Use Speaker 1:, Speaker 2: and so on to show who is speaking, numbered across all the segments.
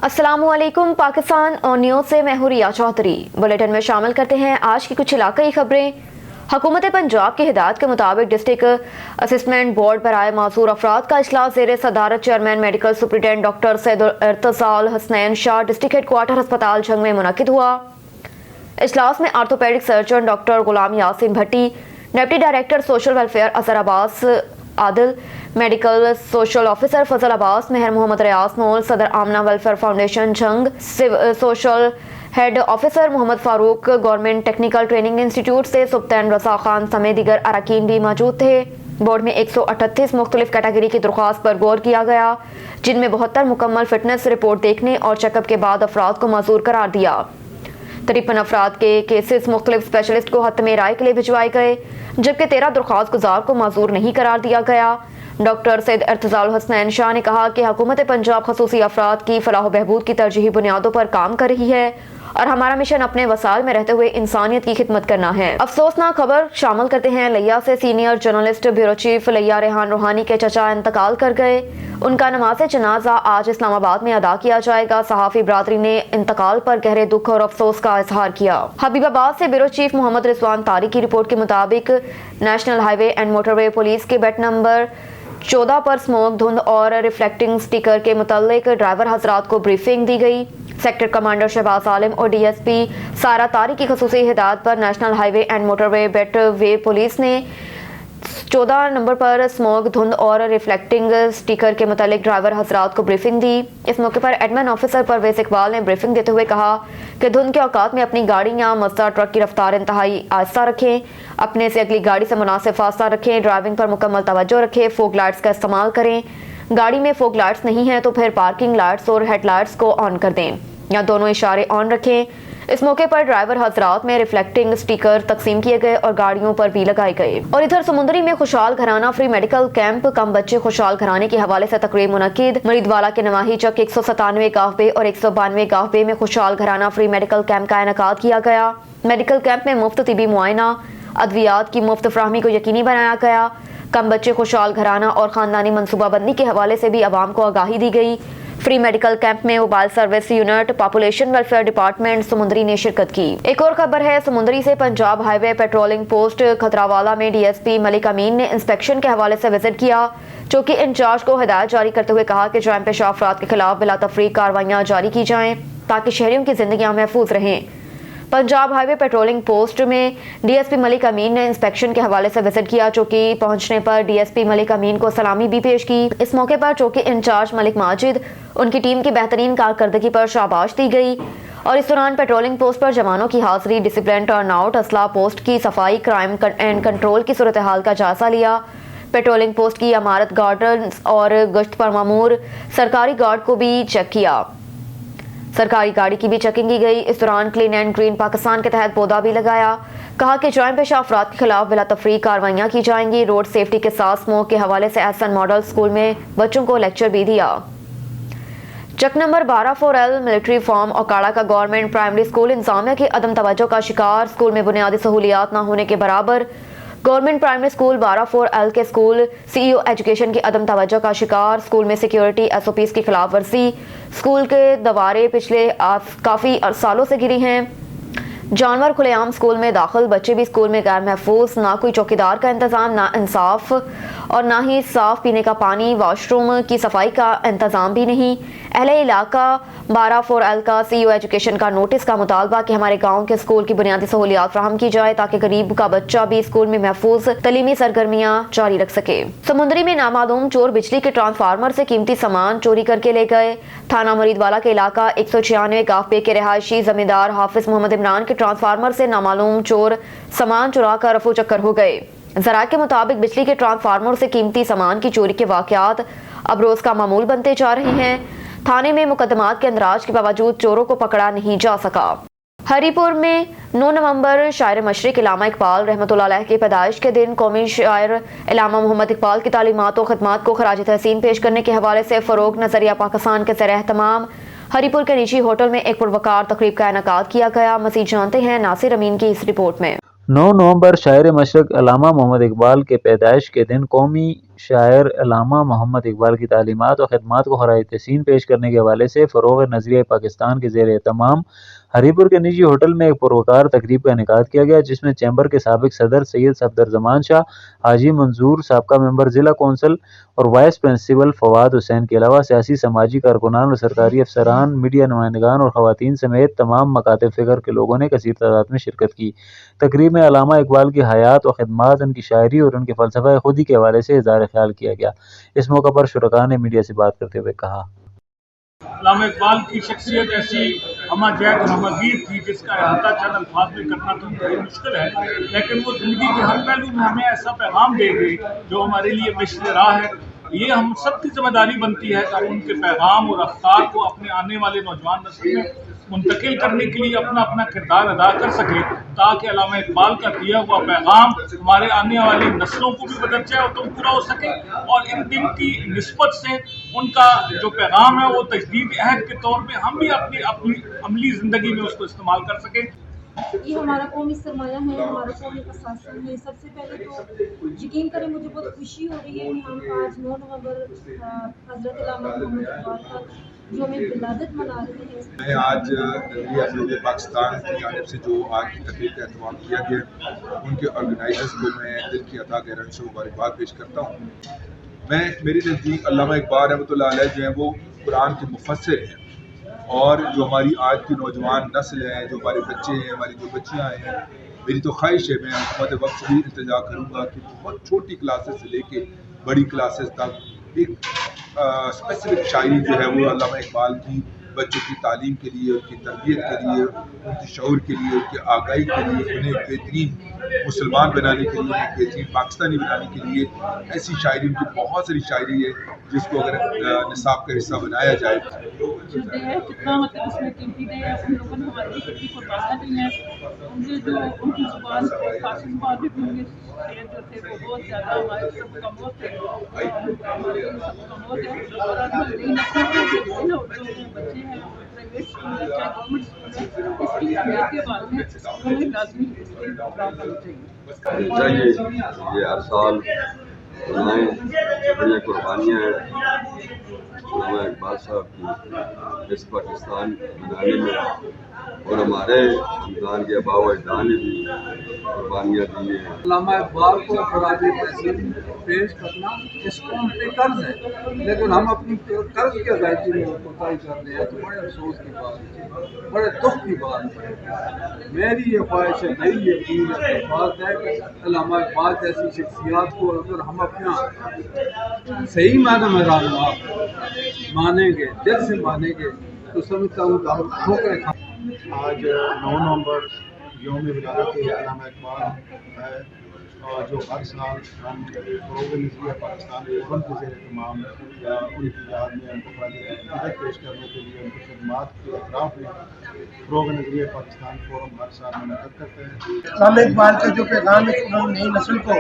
Speaker 1: अस्सलामु अलैकुम पाकिस्तान और न्यूज़ से मैं हूं रिया चौधरी। बुलेटिन में शामिल करते हैं आज की कुछ इलाकाई खबरें। हुकूमत पंजाब की हिदायत के मुताबिक डिस्ट्रिक्ट असिस्टेंट बोर्ड पर आए मासूर अफराद का इजलास ज़ेर सदारत chairman medical superintendent doctor Syed Irtajal Hasnain Shah district headquarter अस्पताल जंग में मुनक्किद हुआ। इजलास में orthopaedic surgeon doctor Ghulam Yasin Bhatti, deputy director social welfare Azhar Abbas Adil, medical social officer Fazal Abbas, Mehar Mohammad Riaz Nol, सदर Amna welfare foundation Jhang, social head officer Mohammad Farooq, government technical training institute से सुल्तान रजा खान समेत दीगर अरकान भी मौजूद थे। बोर्ड में 138 मुख्तलिफ कैटेगरी की दरख्वास्त पर गौर किया गया, जिनमें 72 मुकम्मल फिटनेस रिपोर्ट देखने और चेकअप के बाद अफराद को माजूर करार दिया। 53 अफराद के केसेस मुख्तलिफ स्पेशलिस्ट को हतमे राय के लिए भिजवाए गए, जबकि 13 दरख्वास्त गुजार को माजूर नहीं करार दिया गया। डॉक्टर सैयद इर्तजाल हसनैन शाह ने कहा कि हुकूमत पंजाब खसूसी अफराद की फलाह बहबूद की तरजीही बुनियादों पर काम कर रही है और हमारा मिशन अपने वसाइल में रहते हुए इंसानियत की खिदमत करना है। अफसोसनाक खबर शामिल करते हैं लिया से सीनियर जर्नलिस्ट ब्यूरो चीफ लिया रेहान रूहानी के चचा इंतकाल कर गए। उनका नमाज जनाजा आज इस्लामाबाद में अदा किया जाएगा। सहाफ़ी बरादरी ने इंतकाल पर गहरे दुख और अफसोस का इजहार किया। हबीबाबाद से ब्यूरो चीफ मोहम्मद रिजवान तारिक की रिपोर्ट के मुताबिक national highway and motorway police के बेट नंबर 14 पर स्मोक, धुंध और रिफ्लेक्टिंग स्टिकर के मुतालिक ड्राइवर हजरात को ब्रीफिंग दी गई। सेक्टर कमांडर शहबाज आलिम और डीएसपी सारा तारिक की खसूसी हिदायत पर national highway and motorway beat वे पुलिस ने 14 नंबर पर स्मोक, धुंध और रिफ्लेक्टिंग स्टिकर के मुतालिक ड्राइवर हजरात को ब्रीफिंग दी। इस मौके पर एडमिन ऑफिसर परवेज इकबाल ने ब्रीफिंग देते हुए कहा कि धुंध के औकात में अपनी गाड़ी या मज़दा ट्रक की रफ्तार इंतहाई आहिस्ता रखें, अपने से अगली गाड़ी से मुनासिब फासला रखें, ड्राइविंग पर मुकम्मल तवज्जो रखें, फोग लाइट्स का इस्तेमाल करें। गाड़ी में फोग लाइट्स नहीं है तो फिर पार्किंग लाइट्स और हेड लाइट्स को ऑन कर दें या दोनों इशारे ऑन रखें। इस मौके पर ड्राइवर हजरात में रिफ्लेक्टिंग स्टिकर तकसीम किए गए और गाड़ियों पर भी लगाए गए। और इधर समुंदरी में खुशहाल घराना फ्री मेडिकल कैंप कम बच्चे खुशहाल घराने के हवाले से तकरीब मुनक्किद। मरीदवाला के नवाही चक 197 गाँव और 192 गाँव में खुशहाल घराना फ्री मेडिकल कैंप का इनेकाद किया गया। मेडिकल कैंप में मुफ्त तिबी मुआयना, अद्वियात की मुफ्त फ्राहमी को यकीनी बनाया गया। कम बच्चे खुशहाल घराना और खानदानी मनसूबाबंदी के हवाले से भी आवाम को आगाही दी गई। फ्री मेडिकल कैंप में mobile service unit, population welfare department समुंदरी ने शिरकत की। एक और खबर है समुंदरी से। पंजाब हाईवे पेट्रोलिंग पोस्ट खतरावाला में डीएसपी मलिक अमीन ने इंस्पेक्शन के हवाले से विजिट किया, चौकी इंचार्ज को हिदायत जारी करते हुए कहा कि जराइम पेशा अफराद के खिलाफ बिला तफरीक कार्रवाइयां जारी की जाएं ताकि शहरियों की जिंदगियां महफूज रहें। पंजाब हाईवे पेट्रोलिंग पोस्ट में डीएसपी मलिक अमीन ने इंस्पेक्शन के हवाले से विजिट किया। चौकी पहुंचने पर डीएसपी मलिक अमीन को सलामी भी पेश की। इस मौके पर चौकी इंचार्ज मलिक माजिद, उनकी टीम की बेहतरीन कारकर्दगी पर शाबाश दी गई और इस दौरान पेट्रोलिंग पोस्ट पर जवानों की हाजिरी, डिसिप्लिन, टर्नआउट, असला पोस्ट की सफाई, क्राइम एंड कंट्रोल की सूरत हाल का जायजा लिया। पेट्रोलिंग पोस्ट की इमारत, गार्डन्स और गश्त पर मामूर सरकारी गार्ड को भी चेक किया। सरकारी गाड़ी की भी चेकिंग की गई। इस दौरान क्लीन एंड ग्रीन पाकिस्तान के तहत पौधा भी लगाया। कहा कि जराइम पेशा अफराद के खिलाफ बिला तफरीक कार्रवाइयां की जाएंगी। रोड सेफ्टी के साथ स्मोक के हवाले से एहसन मॉडल स्कूल में बच्चों को लेक्चर भी दिया। चक नंबर 12 4L मिलिट्री फॉर्म औकाड़ा का गवर्नमेंट प्राइमरी स्कूल इंतजामिया की अदम तवज्जो का शिकार। स्कूल में बुनियादी सहूलियात न होने के बराबर। गवर्नमेंट प्राइमरी स्कूल 12 4L के स्कूल सीईओ एजुकेशन की अदम तवज्जो का शिकार। स्कूल में सिक्योरिटी SOPs की खिलाफ वर्जी। स्कूल के दवारे पिछले काफ़ी सालों से गिरी हैं। जानवर खुलेआम स्कूल में दाखिल, बच्चे भी स्कूल में गैर महफूज। ना कोई चौकीदार का इंतजाम, ना इंसाफ और ना ही साफ पीने का पानी, वॉशरूम की सफाई का इंतजाम भी नहीं। अहले इलाका 12 4L का सीईओ एजुकेशन का नोटिस का मुतालबा कि हमारे गांव के स्कूल की बुनियादी सहूलियात फराहम की जाए ताकि गरीब का बच्चा भी स्कूल में महफूज तलीमी सरगर्मियां जारी रख सके। समुंदरी में नामालूम चोर बिजली के ट्रांसफार्मर से कीमती सामान चोरी करके ले गए। थाना मरीदवाला के इलाका 196 गाफबे के रिहायशी जमींदार हाफिज मोहम्मद इमरान के ट्रांसफार्मर से नामालूम चोर सामान चुरा कर रफू चक्कर हो गए। जरा के मुताबिक बिजली के ट्रांसफार्मर से कीमती सामान की चोरी के वाकयात अब रोज का मामूल बनते जा रहे हैं। थाने में मुकदमात के अंदराज के बावजूद चोरों को पकड़ा नहीं जा सका। हरीपुर में 9 नवंबर शायर मशरिक इल्लामा इकबाल रहमतुल्लाह अलैह की पैदाइश के दिन कौमी शायर इल्लामा मोहम्मद इकबाल की तालीमात और खिदमात को खराज तहसीन पेश करने के हवाले से फ़रोग़ नज़रिया पाकिस्तान के ज़ेर एहतमाम हरीपुर के निजी होटल में एक पुरवकार तकरीब का इनेकाद किया गया। मज़ीद जानते हैं नासिर अमीन की इस रिपोर्ट में।
Speaker 2: 9 नवंबर शायर मशरिक इल्लामा मोहम्मद इकबाल के पैदाइश के दिन कौमी شاعر علامہ محمد اقبال کی تعلیمات و خدمات کو خراج تحسین پیش کرنے کے حوالے سے فروغ نظریہ پاکستان کے زیر اہتمام ہری پور کے نجی ہوٹل میں ایک پروکار تقریب کا انعقاد کیا گیا، جس میں چیمبر کے سابق صدر سید صفدر زمان شاہ، حاجی منظور سابقہ ممبر ضلع کونسل اور وائس پرنسپل فواد حسین کے علاوہ سیاسی سماجی کارکنان اور سرکاری افسران، میڈیا نمائندگان اور خواتین سمیت تمام مکاتب فکر کے لوگوں نے کثیر تعداد میں شرکت کی۔ تقریب میں علامہ اقبال کی حیات و خدمات، ان کی شاعری اور ان کے فلسفہ خودی کے حوالے سے اظہار خیال کیا گیا۔ اس موقع پر شرکاء نے میڈیا سے بات کرتے ہوئے کہا:
Speaker 3: علامہ اقبال کی شخصیت ایسی ہمہ جہت اور ہمہ گیر تھی جس کا احاطہ چند الفاظ میں کرنا تو بڑی مشکل ہے، لیکن وہ زندگی کے ہر پہلو میں ہمیں ایسا پیغام دے گئے جو ہمارے لیے مشعل راہ ہے۔ یہ ہم سب کی ذمہ داری بنتی ہے کہ ہم ان کے پیغام اور افکار کو اپنے آنے والے نوجوان نسل میں منتقل کرنے کے لیے اپنا اپنا کردار ادا کر سکیں، تاکہ علامہ اقبال کا دیا ہوا پیغام ہمارے آنے والی نسلوں کو بھی بدرجہ اور پورا ہو سکے، اور ان دن کی نسبت سے ان کا جو پیغام ہے وہ تجدید عہد کے طور پہ ہم بھی اپنی عملی زندگی میں اس کو استعمال کر سکیں۔
Speaker 4: یہ ہمارا قومی سرمایہ ہے، ہمارا قومی اثاثہ ہے۔ سب سے پہلے تو یقین کریں مجھے بہت خوشی ہو رہی ہے کہ ہم آج 9 نومبر حضرت علامہ محمد اقبال کا جو ہمیں ولادت منا رہے ہیں۔
Speaker 5: میں آج نظریہ احمدیہ پاکستان کی جانب سے جو آج کی تقریب کا اہتمام کیا گیا، ان کے آرگنائزرز کو میں دل کی عطا گہرائیوں سے مبارکباد پیش کرتا ہوں۔ میری نزدیک علامہ اقبال رحمۃ اللہ علیہ جو ہیں وہ قرآن کے مفسر ہیں، اور جو ہماری آج کی نوجوان نسل ہے، جو ہمارے بچے ہیں، ہماری جو بچیاں ہیں، میری تو خواہش ہے، میں حکومت وقت سے بھی التجا کروں گا کہ بہت چھوٹی کلاسز سے لے کے بڑی کلاسز تک ایک اسپیسیفک شاعری جو ہے وہ علامہ اقبال کی بچوں کی تعلیم کے لیے، ان کی تربیت کے لیے، ان کی شعور کے لیے، ان کی آگاہی کے لیے، انہیں ایک بہترین مسلمان بنانے کے لیے، ایک بہترین پاکستانی بنانے کے لیے ایسی شاعری، ان کی بہت ساری شاعری ہے جس کو اگر نصاب کا حصہ بنایا جائے۔
Speaker 6: جو دے ہے کتنا مطلب اس میں قیمتی دے ہے، ان لوگوں نے ہماری کتنی قربانیاں دی ہیں، ان کی زبان فارسی زبان بھی ان کے شعر جو تھے وہ بہت زیادہ ہمارے سب کمزور تھے، ہمارے سب کمزور تھے، اور اب نئی نسلوں کے جو بچے ہیں پرائیویٹ اسکول ہے چاہے گورنمنٹ اسکول ہے، اس کی اہمیت کے بارے میں انہیں لازمی اس کی بات کرنی چاہیے۔
Speaker 7: یہ ہر سال بنائیں، بڑی قربانیاں ہیں علامہ اقبال صاحب کی اس پاکستان بنانے میں، اور ہمارے خاندان کے آباء و اجداد نے بھی قربانیاں دی ہیں۔
Speaker 8: علامہ اقبال کو خراج تحسین پیش کرنا اس قوم پہ قرض ہے، لیکن ہم اپنی قرض کی ادائیگی میں کوتاہی کر رہے ہیں، تو بڑے افسوس کی بات ہے، بڑے دکھ کی بات ہے۔ میری یہ خواہش ہے، میری یقین بات ہے کہ علامہ اقبال جیسی شخصیات کو اگر ہم اپنا صحیح معنی میں رہنما مانیں گے، دل سے مانیں گے، تو سمجھتا ہوں کہ ہم ٹھوکریں کھا۔
Speaker 9: آج 9 نومبر یوم ولادت علامہ اقبال ہے، اور جو ہر سال ہم فروغ نظریہ پاکستان فورم کے زیر اہتمام ان کی یاد میں ان کو خراج پیش کرنے کے لیے ان کی خدمات کے اطراف میں فروغ نظریہ پاکستان فورم ہر سال منعقد کرتے ہیں۔
Speaker 10: علامہ اقبال کا جو پیغام ہے انہوں نے نئی نسل کو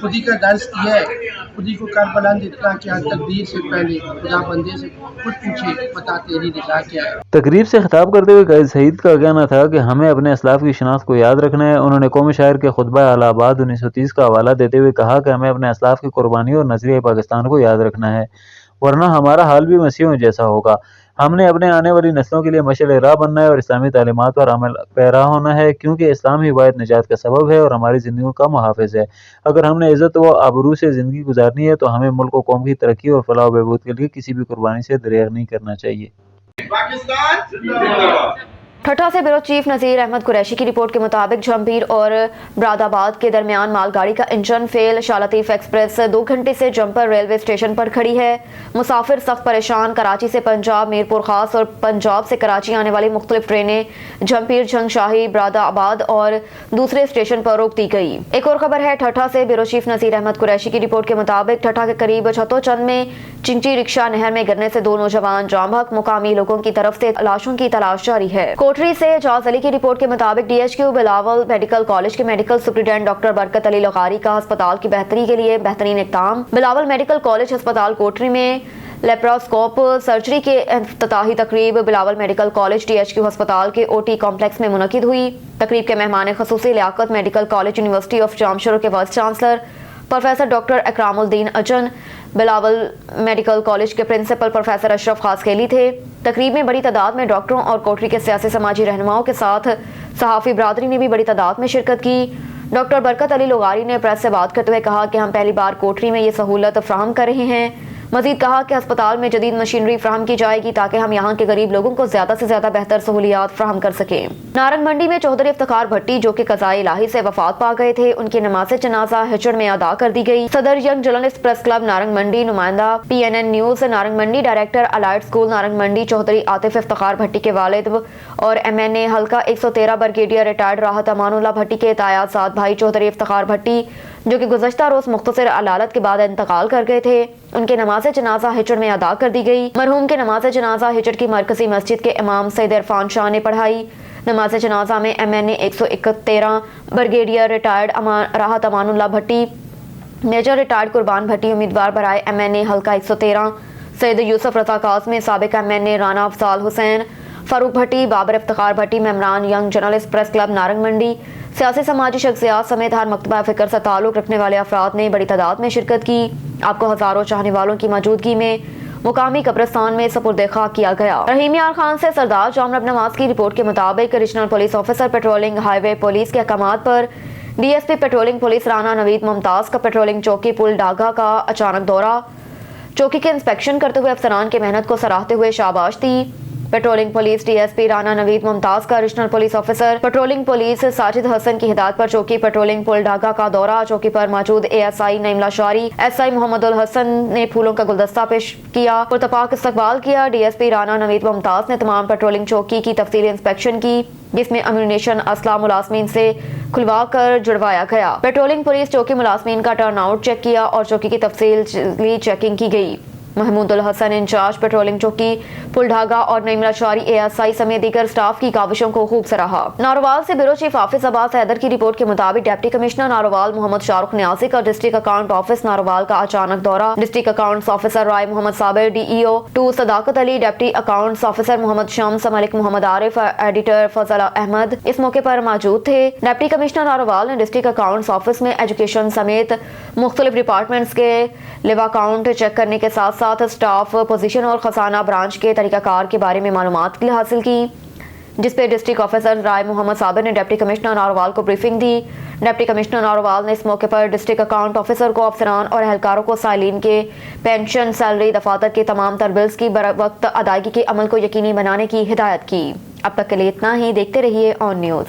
Speaker 10: خودی کا درس دیا ہے، خودی کو کر بلند اتنا کیا تقدیر سے پہلے خدا بندے سے خود پوچھے بتا تیری رضا کیا ہے۔
Speaker 2: تقریب سے خطاب کرتے ہوئے قائد سعید کا کہنا تھا کہ ہمیں اپنے اسلاف کی شناخت کو یاد رکھنا ہے۔ انہوں نے قومی شاعر کے خطبہ الہ آباد 1930 کا حوالہ دیتے ہوئے کہا کہ ہمیں اپنے اسلاف کی قربانی اور نظریہ پاکستان کو یاد رکھنا ہے، ورنہ ہمارا حال بھی مسیحیوں جیسا ہوگا۔ ہم نے اپنے آنے والی نسلوں کے لیے مشعل راہ بننا ہے اور اسلامی تعلیمات پر عمل پیرا ہونا ہے، کیونکہ اسلام ہی واحد نجات کا سبب ہے اور ہماری زندگیوں کا محافظ ہے۔ اگر ہم نے عزت و آبرو سے زندگی گزارنی ہے تو ہمیں ملک و قوم کی ترقی اور فلاح و بہبود کے لیے کسی بھی قربانی سے دریغ نہیں کرنا چاہیے۔
Speaker 1: ٹھٹھہ سے بیورو چیف نذیر احمد قریشی کی رپورٹ کے مطابق جھمپیر اور براد آباد کے درمیان مال گاڑی کا انجن فیل، شاہ لطیف ایکسپریس 2 گھنٹے سے جمپر ریلوے اسٹیشن پر کھڑی ہے۔ مسافر سخت پریشان۔ کراچی سے پنجاب، میرپور خاص اور پنجاب سے کراچی آنے والی مختلف ٹرینیں جھمپیر، جھنگ شاہی، براد آباد اور دوسرے اسٹیشن پر روک دی گئی۔ ایک اور خبر ہے ٹھٹھہ سے بیورو چیف نذیر احمد قریشی کی رپورٹ کے مطابق ٹھٹھہ کے قریب چھتو چند میں چنچی رکشہ نہر میں گرنے سے 2 نوجوان جام بحق۔ مقامی لوگوں کی طرف سے لاشوں کی تلاش جاری ہے۔ کوٹری سے جاز علی کی رپورٹ کے مطابق D H Q Bilawal medical college کے medical superintendent doctor Barkat Ali لغاری کا ہسپتال کی بہتری کے لیے بہترین اقدام۔ بلاول میڈیکل کالج ہسپتال کوٹری میں لیپراسکوپ سرجری کے افتتاحی تقریب Bilawal medical college D H Q ہسپتال کے او ٹی کمپلیکس میں منعقد ہوئی۔ تقریب کے مہمان خصوصی Liaquat medical college university of Jamshoro کے vice chancellor professor doctor Ikramuddin Ajan, Bilawal medical college के प्रिंसिपल प्रोफेसर अशरफ खासखेली थे। तकरीब में बड़ी तादाद में डॉक्टरों और कोटरी के सियासी समाजी रहनुमाओं के साथ सहाफ़ी बरादरी ने भी बड़ी तादाद में शिरकत की। डॉक्टर बरकत अली लोगारी ने प्रेस से बात करते हुए कहा कि हम पहली बार कोटरी में ये सहूलत फ्राहम कर रहे हैं। मजीद कहा कि अस्पताल में जदीद मशीनरी फ्राहम की जाएगी ताकि हम यहाँ के गरीब लोगों को ज्यादा से ज्यादा बेहतर सहूलियात फ्राहम कर सकें। नारंग मंडी में चौधरी इफ्तिखार भट्टी जो कि कज़ाए इलाही से वफात पा गए थे, उनकी नमाज़े जनाजा हिजड़ में अदा कर दी गई। सदर young journalist press club Narang Mandi, नुमाइंदा PNN news Narang Mandi, director allied school Narang Mandi Chaudhry Atif Iftikhar Bhatti के वालिद और MNA हल्का 113 ब्रिगेडियर रिटायर्ड राहत अमानुल्लाह भट्टी के तायाजाद भाई चौधरी इफ्तिखार भट्टी जो कि गुज़श्ता रोज मुख्तसर अलालत के बाद इंतकाल कर गए थे, उनके नमाज जनाजा हिजड़ में अदा कर दी गई। मरहूम के नमाज जनाजा हिजड़ की मरकजी मस्जिद के इमाम सैयद इरफान शाह ने पढ़ाई। नमाज जनाजा में MNA 113 ब्रिगेडियर रिटायर्ड राहत अमानुल्लाह भट्टी, मेजर रिटायर्ड कुर्बान भट्टी उम्मीदवार बराए MNA हल्का 113, सैयद यूसुफ रजा काज़मी साबिक MNA राना अफजाल हुसैन, फारूक भट्टी, बाबर इफ्तिखार भट्टी मेमरान young journalist press club Narang Mandi, सियासी समाजी शख्सियात समेत हर मकतबा फ़िक्र से ताल्लुक़ रखने वाले अफराद ने बड़ी तादाद में शिरकत की। आपको हज़ारों चाहने वालों की मौजूदगी में मुकामी कब्रिस्तान में सपुर्द खाक किया गया। रहीम यार खान से सरदार जामरब नवाज की रिपोर्ट के मुताबिक regional police officer patrolling highway police के अहकामात पर DSP patrolling police Rana Naveed Mumtaz का पेट्रोलिंग चौकी पुल डागा का अचानक दौरा, चौकी के इंस्पेक्शन करते हुए अफसरान की मेहनत को सराहते हुए शाबाश दी। Patrolling police DSP Rana Naveed Mumtaz का regional police officer patrolling police Sajid Hasan की हिदायत पर चौकी पेट्रोलिंग पुल डागा का दौरा, चौकी पर मौजूद ASI नईम लाशारी, SI मोहम्मदुल हसन ने फूलों का गुलदस्ता पेश किया, पुरतपाक इस्तकबाल किया। DSP राना नवीद मुमताज़ ने तमाम पेट्रोलिंग चौकी की तफसीली इंस्पेक्शन की, जिसमें अम्यूनेशन असला मुलाजमीन से खुलवा कर जुड़वाया गया। पेट्रोलिंग पुलिस चौकी मुलाजमीन का टर्न आउट चेक किया और चौकी की तफसीली चेकिंग की गई। महमूदुल हसन इंचार्ज पेट्रोलिंग चौकी पुलढागा और नईम लाशारी ASI समेत दीगर स्टाफ की काविशों को खूब सराहा। नारोवाल से ब्यूरो चीफ हाफिज अब्बास हैदर की रिपोर्ट के मुताबिक डिप्टी कमिश्नर नारोवाल मोहम्मद शाहरुख न्यासी का डिस्ट्रिक्ट अकाउंट ऑफिस नारोवाल का अचानक दौरा, district accounts officer Rai Mohammad Sabir DEO 2 Sadaqat Ali, deputy accounts officer Mohammad Shams, Malik Mohammad Arif, editor Fazal Ahmad इस मौके पर मौजूद थे। डिप्टी कमिश्नर नारोवाल ने डिस्ट्रिक्ट अकाउंट्स ऑफिस में एजुकेशन समेत मुख्तलिफ डिपार्टमेंट्स के लिवा अकाउंट चेक करने के साथ साथ स्टाफ पोजीशन और खजाना ब्रांच के तरीकाकार के बारे में मालूमात हासिल की, जिस पे डिस्ट्रिक्ट ऑफिसर राय मोहम्मद साबिर ने डिप्टी कमिश्नर नारोवाल को ब्रीफिंग दी। डिप्टी कमिश्नर नारोवाल ने इस मौके पर डिस्ट्रिक्ट अकाउंट ऑफिसर को अफसरान और एहलकारों को साइलिन के पेंशन, सैलरी, दफातर के तमाम तर बिल्स की बर वक्त अदायगी के अमल को यकीनी बनाने की हिदायत की। अब तक के लिए इतना ही। देखते रहिए ऑन न्यूज।